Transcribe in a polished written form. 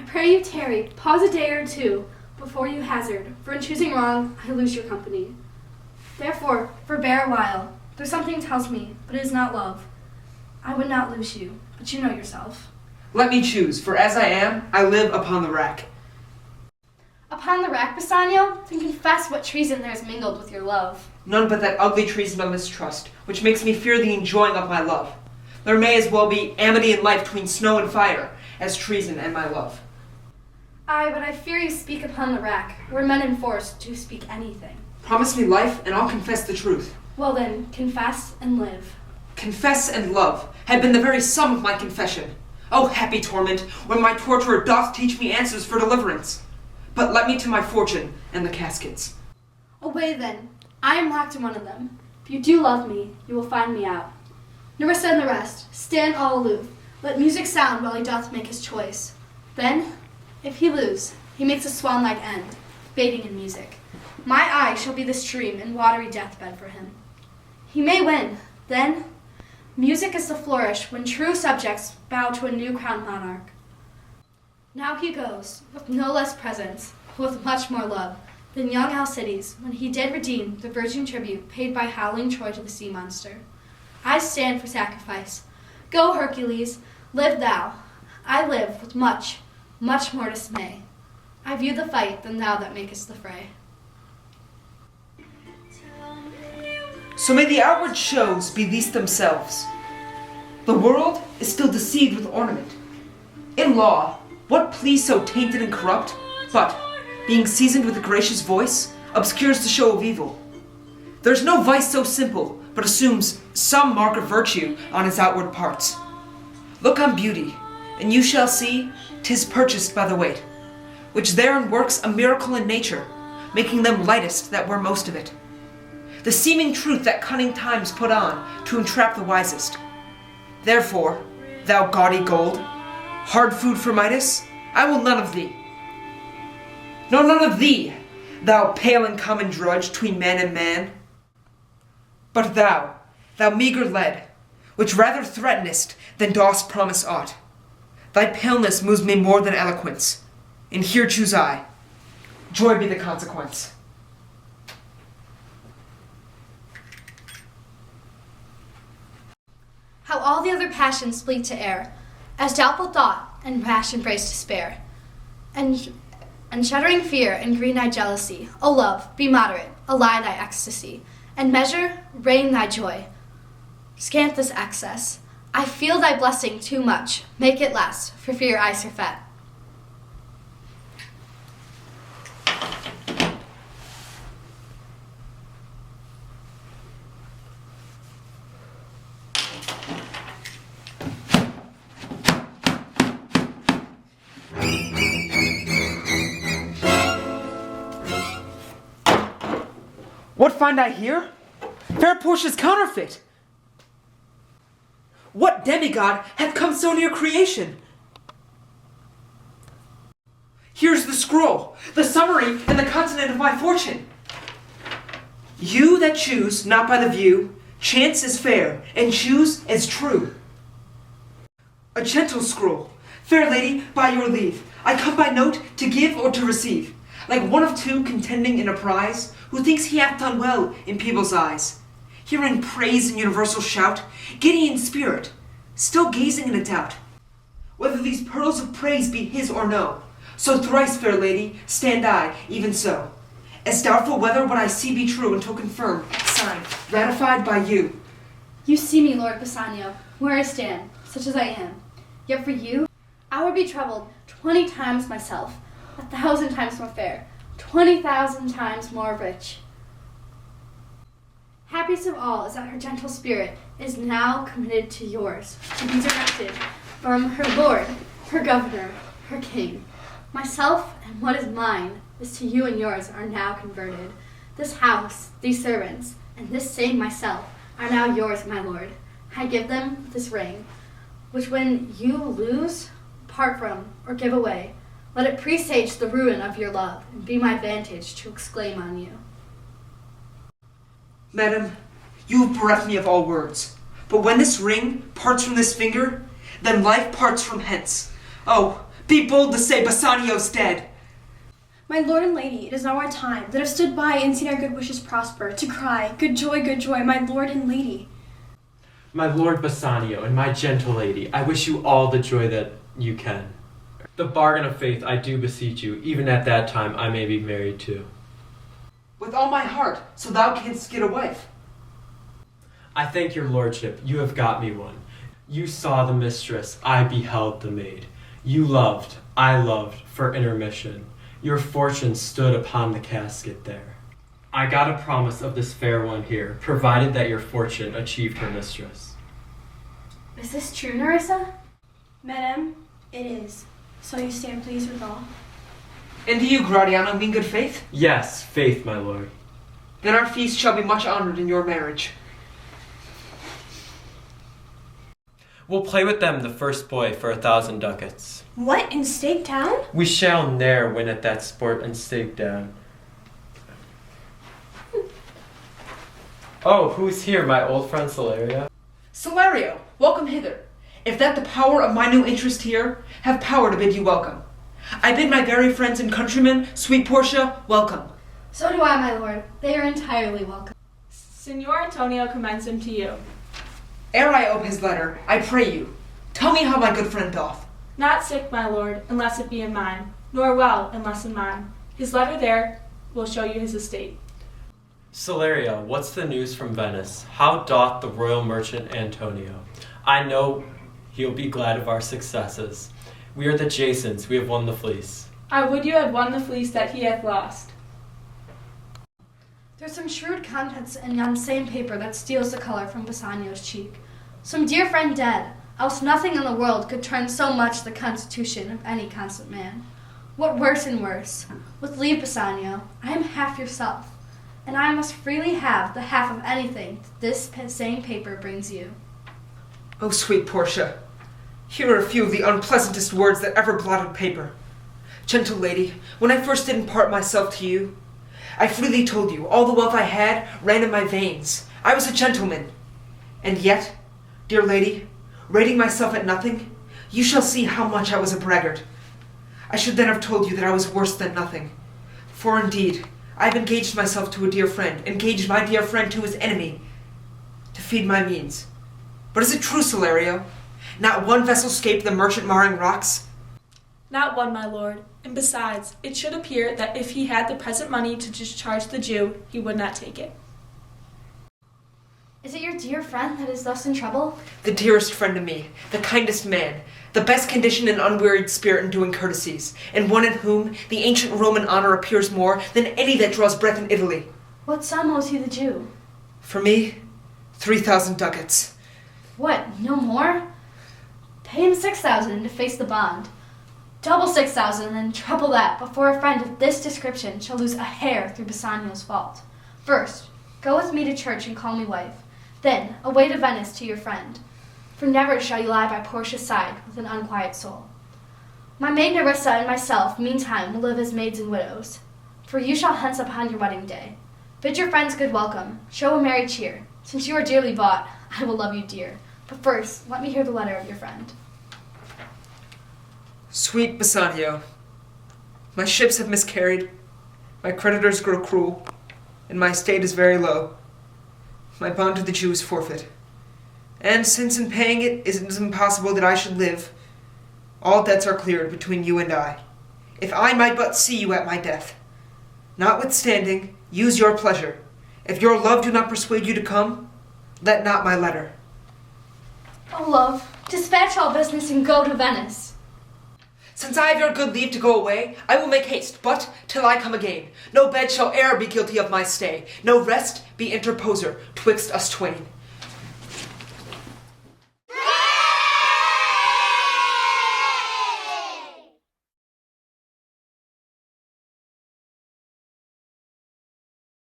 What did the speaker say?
pray you tarry, pause a day or two before you hazard, for in choosing wrong, I lose your company. Therefore, forbear a while, though something tells me, but it is not love. I would not lose you, but you know yourself. Let me choose, for as I am, I live upon the rack. Upon the rack, Bassanio? Then confess what treason there is mingled with your love. None but that ugly treason of mistrust, which makes me fear the enjoying of my love. There may as well be amity in life between snow and fire, as treason and my love. Aye, but I fear you speak upon the rack, where men enforced do speak anything. Promise me life, and I'll confess the truth. Well then, confess and live. Confess and love have been the very sum of my confession. Oh, happy torment, when my torturer doth teach me answers for deliverance. But let me to my fortune and the caskets. Away then, I am locked in one of them. If you do love me, you will find me out. Nerissa and the rest, stand all aloof. Let music sound while he doth make his choice. Then, if he lose, he makes a swan-like end, fading in music. My eye shall be the stream and watery deathbed for him. He may win. Then, music is to flourish when true subjects bow to a new crowned monarch. Now he goes, with no less presence, with much more love, than young Alcides, when he did redeem the virgin tribute paid by howling Troy to the sea monster. I stand for sacrifice. Go, Hercules, live thou. I live with much, much more dismay. I view the fight than thou that makest the fray. So may the outward shows be these themselves. The world is still deceived with ornament. In law, what pleas so tainted and corrupt, but, being seasoned with a gracious voice, obscures the show of evil. There's no vice so simple, but assumes some mark of virtue on its outward parts. Look on beauty, and you shall see 'tis purchased by the weight, which therein works a miracle in nature, making them lightest that wear most of it. The seeming truth that cunning times put on to entrap the wisest. Therefore, thou gaudy gold, hard food for Midas, I will none of thee. No, none of thee, thou pale and common drudge tween man and man. But thou meager lead, which rather threatenest than dost promise aught. Thy paleness moves me more than eloquence, and here choose I. Joy be the consequence. How all the other passions flee to air, as doubtful thought and rash embrace despair, and shuddering fear and green-eyed jealousy. O love, be moderate, allay thy ecstasy, and measure, reign thy joy. Scant this excess. I feel thy blessing too much. Make it less, for fear I surfeit. What find I here? Fair Portia's counterfeit. What demigod hath come so near creation? Here's the scroll, the summary and the continent of my fortune. You that choose not by the view, chance is fair, and choose as true. A gentle scroll, fair lady, by your leave, I come by note to give or to receive, like one of two contending in a prize, who thinks he hath done well in people's eyes. Hearing praise and universal shout, giddy in spirit, still gazing in a doubt, whether these pearls of praise be his or no. So thrice, fair lady, stand I, even so, as doubtful whether what I see be true, until confirmed, signed, ratified by you. You see me, Lord Bassanio, where I stand, such as I am. Yet for you, I would be troubled 20 times myself, 1,000 times more fair, 20,000 times more rich. Happiest of all is that her gentle spirit is now committed to yours, to be directed from her lord, her governor, her king. Myself and what is mine is to you and yours are now converted. This house, these servants, and this same myself are now yours, my lord. I give them this ring, which when you lose, part from, or give away, let it presage the ruin of your love, and be my vantage to exclaim on you. Madam, you have bereft me of all words. But when this ring parts from this finger, then life parts from hence. Oh, Be bold to say Bassanio's dead. My lord and lady, it is now our time, that have stood by and seen our good wishes prosper, to cry, good joy, my lord and lady. My lord Bassanio and my gentle lady, I wish you all the joy that you can. The bargain of faith, I do beseech you, even at that time I may be married too. With all my heart, so thou canst get a wife. I thank your lordship, you have got me one. You saw the mistress, I beheld the maid. You loved, I loved, for intermission. Your fortune stood upon the casket there. I got a promise of this fair one here, provided that your fortune achieved her mistress. Is this true, Nerissa? Madam, it is. So you stand pleased with all? And do you, Gratiano, mean good faith? Yes, faith, my lord. Then our feast shall be much honored in your marriage. We'll play with them the first boy for 1,000 ducats. What, in Stake Town? We shall ne'er win at that sport and stake down. Oh, who's here, my old friend Celeria? Celerio, welcome hither. If that the power of my new interest here, have power to bid you welcome. I bid my very friends and countrymen, sweet Portia, welcome. So do I, my lord. They are entirely welcome. Signor Antonio commends him to you. Ere I ope his letter, I pray you, tell me how my good friend doth. Not sick, my lord, unless it be in mine, nor well, unless in mine. His letter there will show you his estate. Celeria, what's the news from Venice? How doth the royal merchant Antonio? I know he'll be glad of our successes. We are the Jasons, we have won the fleece. I would you had won the fleece that he hath lost. There's some shrewd contents in yon same paper that steals the color from Bassanio's cheek. Some dear friend dead, else nothing in the world could turn so much the constitution of any constant man. What worse and worse, with leave, Bassanio, I am half yourself, and I must freely have the half of anything that this same paper brings you. Oh, sweet Portia, here are a few of the unpleasantest words that ever blotted paper. Gentle lady, when I first did impart myself to you, I freely told you all the wealth I had ran in my veins. I was a gentleman. And yet, dear lady, rating myself at nothing, you shall see how much I was a braggart. I should then have told you that I was worse than nothing. For indeed, I have engaged myself to a dear friend, engaged my dear friend to his enemy, to feed my means. But is it true, Celerio? Not one vessel escaped the merchant marring rocks? Not one, my lord. And besides, it should appear that if he had the present money to discharge the Jew, he would not take it. Is it your dear friend that is thus in trouble? The dearest friend to me, the kindest man, the best conditioned and unwearied spirit in doing courtesies, and one in whom the ancient Roman honor appears more than any that draws breath in Italy. What sum owes he the Jew? For me, 3,000 ducats. What, no more? Pay him 6,000 to face the bond. Double 6,000 and then treble that before a friend of this description shall lose a hair through Bassanio's fault. First, go with me to church and call me wife. Then, away to Venice to your friend. For never shall you lie by Portia's side with an unquiet soul. My maid Nerissa and myself, meantime, will live as maids and widows. For you shall hence upon your wedding day. Bid your friends good welcome, show a merry cheer. Since you are dearly bought, I will love you dear. But first, let me hear the letter of your friend. Sweet Bassanio, my ships have miscarried, my creditors grow cruel, and my estate is very low. My bond to the Jew is forfeit. And since in paying it is impossible that I should live, all debts are cleared between you and I. If I might but see you at my death. Notwithstanding, use your pleasure. If your love do not persuade you to come, let not my letter. Oh, love, dispatch all business and go to Venice. Since I have your good leave to go away, I will make haste, but till I come again, no bed shall e'er be guilty of my stay, no rest be interposer twixt us twain.